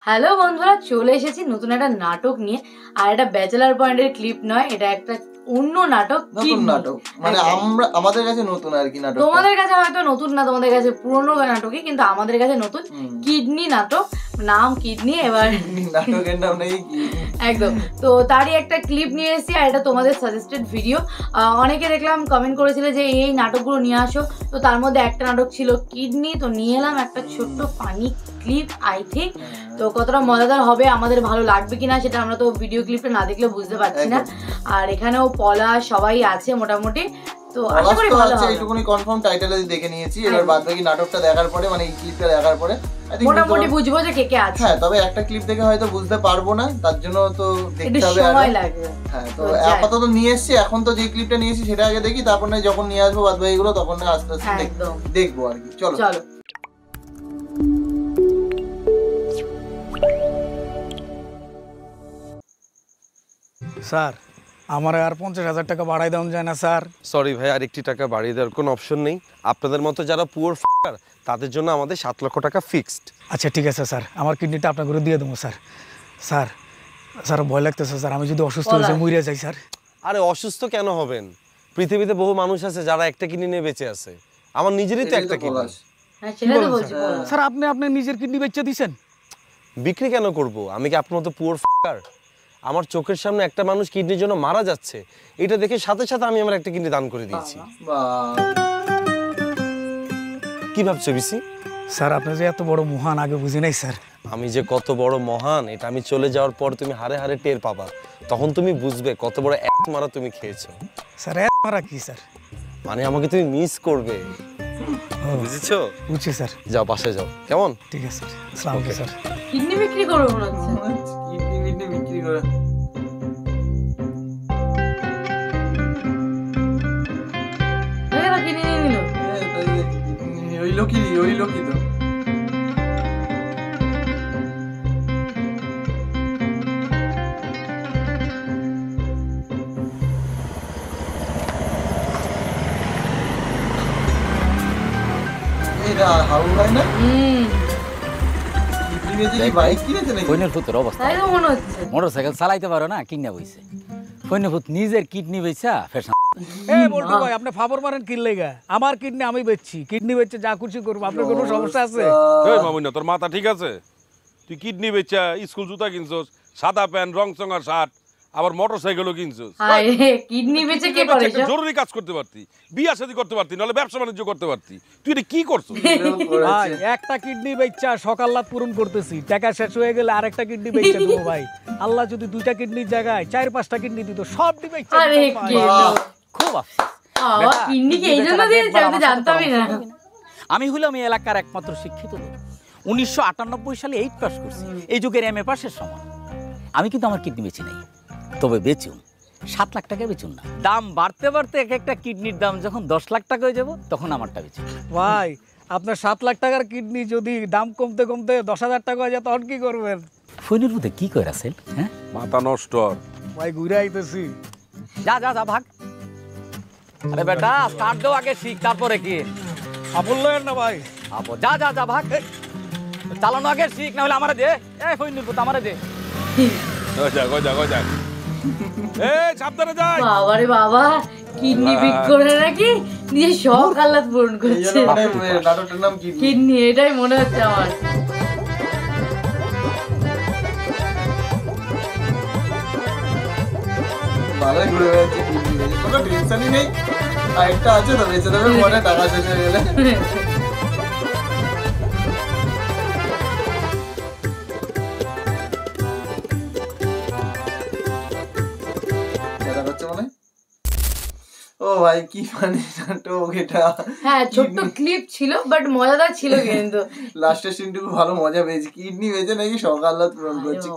Hello বন্ধুরা, চলে এসেছি নতুন একটা নাটক নিয়ে। আর এটা ব্যাচেলার পয়েন্টের ক্লিপ নয়, এটা একটা অন্য নাটক। নতুন নাটক মানে আমরা আমাদের কাছে নতুন আর কি নাটক। তোমাদের কাছে হয়তো নতুন না, তোমাদের কাছে পুরনো নাটকই, কিন্তু আমাদের কাছে নতুন। কিডনি নাটক, নাম কিডনি। এবার নাটকের নাম নেই একদম। তো তারই একটা ক্লিপ নিয়ে এসেছি, আর এটা তোমাদের সাজেস্টেড ভিডিও। অনেকে দেখলাম কমেন্ট করেছিল যে এই নাটকগুলো নিয়ে আসো, তো তার মধ্যে একটা নাটক ছিল কিডনি, তো নিয়ে এলাম একটা ছোট্ট ফানি ক্লিপ। আই থিঙ্ক তো কতটা মজাদার হবে, আমাদের ভালো লাগবে কিনা সেটা আমরা তো ভিডিও ক্লিপটা না দেখলে বুঝতে পারছি না। আর এখানেও পলা সবাই আছে মোটামুটি, তো আশা করি ভালো হবে। এইটুকুনি কনফার্ম টাইটেলে দেখে নিয়েছি, এবার বাদ বাকি নাটকটা দেখার পরে মানে এই ক্লিপটা দেখার পরে মোটামুটি বুঝবো যে কে কে আছে। হ্যাঁ, তবে একটা ক্লিপ দেখে হয়তো বুঝতে পারবো না, তার জন্য তো দেখতে হবে, সময় লাগবে। হ্যাঁ, তো আপাতত নিয়ে এসেছি, এখন তো যে ক্লিপটা নিয়েছি সেটা আগে দেখি, তারপর না যখন নিয়ে আসবো বাদ বাকিগুলো তখন না আস্তে আস্তে দেখবো আর কি। চলো চলো। স্যার, আমার আর 50,000 টাকা বাড়াই দেওয়া যায় না স্যার? সরি ভাই, আর একটি টাকা বাড়িয়ে দেওয়ার কোনো অপশন নেই। আপনাদের মতো যারা পুয়ার ফাকার তাদের জন্য আমাদের 7 লক্ষ টাকা ফিক্সড। আচ্ছা ঠিক আছে স্যার, আমার কিডনিটা আপনাকে দিয়ে দেবো স্যার। স্যার স্যার ভয় লাগতেছে স্যার, আমি যদি অসুস্থ হয়ে মরে যাই স্যার। আরে অসুস্থ কেন হবেন? পৃথিবীতে বহু মানুষ আছে যারা একটা কিডনি নিয়ে বেঁচে আছে। আমার নিজেরই তো একটা কিডনি। স্যার আপনি আপনার নিজের কিডনি বেচে দিয়েছেন? বিক্রি কেন করব? আমি কি আপনার মতো পুয়ার ফাকার? আমার চোখের সামনে একটা মানুষ কিডনির জন্য মারা যাচ্ছে, এটা দেখে সাথে সাথে আমি আমার একটা কিডনি দান করে দিয়েছি। কি ভাবছো বিসি? স্যার আপনি যে এত বড় মহান আগে বুঝি নাই স্যার। আমি যে কত বড় মহান এটা আমি চলে যাওয়ার পর তুমি হারে হারে টের পাবা, তখন তুমি বুঝবে কত বড় এক মারা তুমি খেয়েছো। স্যার এক মারা কি স্যার? মানে আমাকে তুমি মিস করবে, বুঝেছো? বুঝছি স্যার। যাও বাসায় যাও, কেমন? ঠিক আছে স্যার, আসসালামু আলাইকুম স্যার। কিডনি বিক্রি করব মনে হচ্ছে। কিডনি বিক্রি করে ওই লোকই তো। এটা হাউ ভাই না? মোটরসাইকেল চালাইতে পারো না, কিনা বইছে ফৈন্যভূত নিজের কিডনি বেচা ফ্যাশন। বলটু ভাই আপনি ফাবর মারেন কি লেগা? আমার কিডনি আমি বেচছি, কিডনি বেচে যা খুশি করবো, আপনার কোনো সমস্যা আছে? এই মামুন, তোর মাথা ঠিক আছে? তুই কিডনি বেচা স্কুল জুতা কিনছস, সাদা প্যান্ট রংচঙা শার্ট, আবার মোটরসাইকেলও কিনছস। কিডনি বেচে কে করে? জরুরি কাজ করতে পারতি, বিয়া শাদী করতে পারতি, নাহলে ব্যবসা বাণিজ্য করতে পারতি। তুই এটা কি করছস? ভাই একটা কিডনি বেচা সকাল রাত পূরণ করতেছি, টাকা শেষ হয়ে গেলে আরেকটা কিডনি বেচে দেবো ভাই। আল্লাহ যদি 2টা কিডনির জায়গায় 4-5টা কিডনি দিত, সব বেচে। আরে কি খুব কিডনি কি এইজন্য দিয়েছে? আমি জানতামই না। আমি হলাম এই এলাকার একমাত্র শিক্ষিত লোক। 1998 সালে 8 পাস করছি, এই যুগের MA পাসের সমান। আমি কিন্তু আমার কিডনি বেচি নাই, তবে বেচুন 7 লাখ টাকা বেচুন না। দাম বাড়তে বাড়তে এক একটা কিডনির দাম যখন 10 লাখ টাকা হয়ে যাব তখন আমারটা বেচুন। ভাই আপনার 7 লাখ টাকার কিডনি যদি দাম কমতে কমতে 10,000 টাকা হয়ে যায় তখন কি করবেন? ফোনের মধ্যে কি করে আছেন? হ্যাঁ মাথা নষ্ট। ভাই ঘুরে আইতেছি। যা যা যা ভাগ। আরে বেটা স্টার্ট দাও আগে, শিখ তারপরে কি আপন লয়েন না ভাই। আপো যা যা যা ভাগ, চালানো আগে শিখ, না হলে আমারে দে। এই ফোনের মধ্যে আমারে দে। যা এই সাবধানে যাই। বাবা রে বাবা, কিডনি বিক্রি করে নাকি নিজে সব আল্লাহ পূরণ করছে। নাটকটার নাম কিডনি, এটাই মনে হচ্ছে আমার। ভালোই ঘুরে বেড়াচ্ছে কিডনি বেচে, কোনো টেনশনই নেই। আরেকটা আছে তো, বেঁচে দেবে পরে টাকা শেষ হয়ে গেলে। ও ভাই কি মানে নাটক এটা। হ্যাঁ ছোট্ট ক্লিপ ছিল বাট মজাদার ছিল কিন্তু। লাস্টের সিনটুকু ভালো মজা পেয়েছি। কিডনি বেচে নাকি সকাল রাত পূরণ করছে।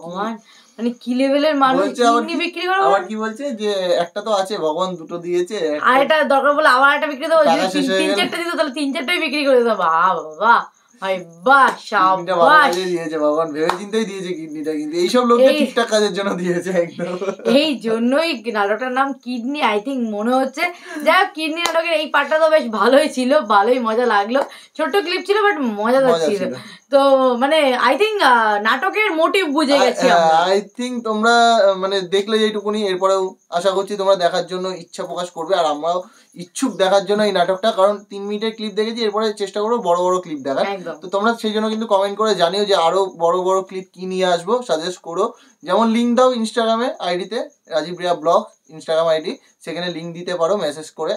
মানে কি লেভেলের মানুষ কিডনি বিক্রি করে। আবার কি বলছে যে একটা তো আছে ভগবান দুটো দিয়েছে, আর এটা দরকার বলে আবার একটা বিক্রি দেবো। যদি 3-4টা দিত তাহলে 3-4টাই বিক্রি করে দিত। বাবা ভাই বাহ, কিডনিটা ভালো সাবাস। কাজে দিয়েছে, ভগবান ভেবে চিন্তেই দিয়েছে কিডনিটা, কিন্তু এইসব লোককে এই- ঠিকঠাক কাজের জন্য দিয়েছে একদম। এই জন্যই নাটকটার নাম কিডনি, আই থিঙ্ক মনে হচ্ছে। যাই হোক, কিডনি নাটকের এই পার্টটা তো বেশ ভালোই ছিল, ভালোই মজা লাগলো। ছোট্ট ক্লিপ ছিল বাট মজাদার মজা ছিল। ছিল। তো মানে আই থিঙ্ক নাটকের মোটিভ বুঝে গেছি আমরা। আই থিঙ্ক তোমরা মানে দেখলে যেটুকুনি, এরপরেও আশা করছি তোমরা দেখার জন্য ইচ্ছা প্রকাশ করবে, আর আমরাও ইচ্ছুক দেখার জন্য এই নাটকটা, কারণ 3 মিনিটের ক্লিপ দেখেছি, এরপরে চেষ্টা করবো বড় বড় ক্লিপ দেখার। একদম। তো তোমরা সেই জন্য কিন্তু কমেন্ট করে জানিও যে আরো বড় বড় ক্লিপ কি নিয়ে আসবো, সাজেস্ট করো। যেমন লিঙ্ক দাও ইনস্টাগ্রামে আইডিতে, Rajib Riya blog Instagram ID, সেখানে লিঙ্ক দিতে পারো মেসেজ করে,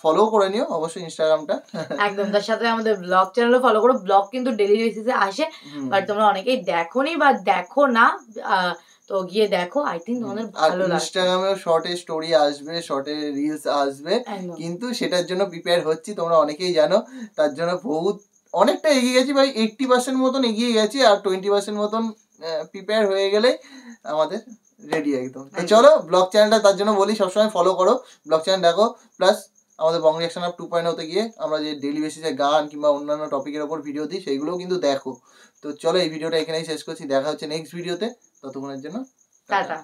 ফলো করে নিও অবশ্যই ইনস্টাগ্রামটা। একদম, তার সাথে আমাদের ব্লগ চ্যানেলও ফলো করো। ব্লগ কিন্তু ডেলি বেসিসে আসে, বাট তোমরা অনেকেই দেখোনি বা দেখো না, তো গিয়ে দেখো, আই থিঙ্ক তোমাদের আর ভালো লাগবে। ইনস্টাগ্রামেও শর্টে স্টোরি আসবে, শর্টে রিলস আসবে, একদম। কিন্তু সেটার জন্য প্রিপেয়ার হচ্ছি, তোমরা অনেকেই জানো। তার জন্য অনেকটা এগিয়ে গেছি ভাই, 80% মতন এগিয়ে গেছি, আর 20% মতন প্রিপেয়ার হয়ে গেলেই আমাদের রেডি একদম। তো চলো, ব্লগ চ্যানেলটা তার জন্য বলি সবসময় ফলো করো, ব্লগ চ্যানেল দেখো, প্লাস আমাদের বং রিঅ্যাকশন আপ 2.0 গিয়ে আমরা যে ডেইলি বেসিসে গান কিংবা অন্যান্য টপিকের ওপর ভিডিও দিই, সেইগুলোও কিন্তু দেখো। তো চলো, এই ভিডিওটা এখানেই শেষ করছি, দেখা হচ্ছে নেক্সট ভিডিওতে, ততক্ষণের জন্য টাটা।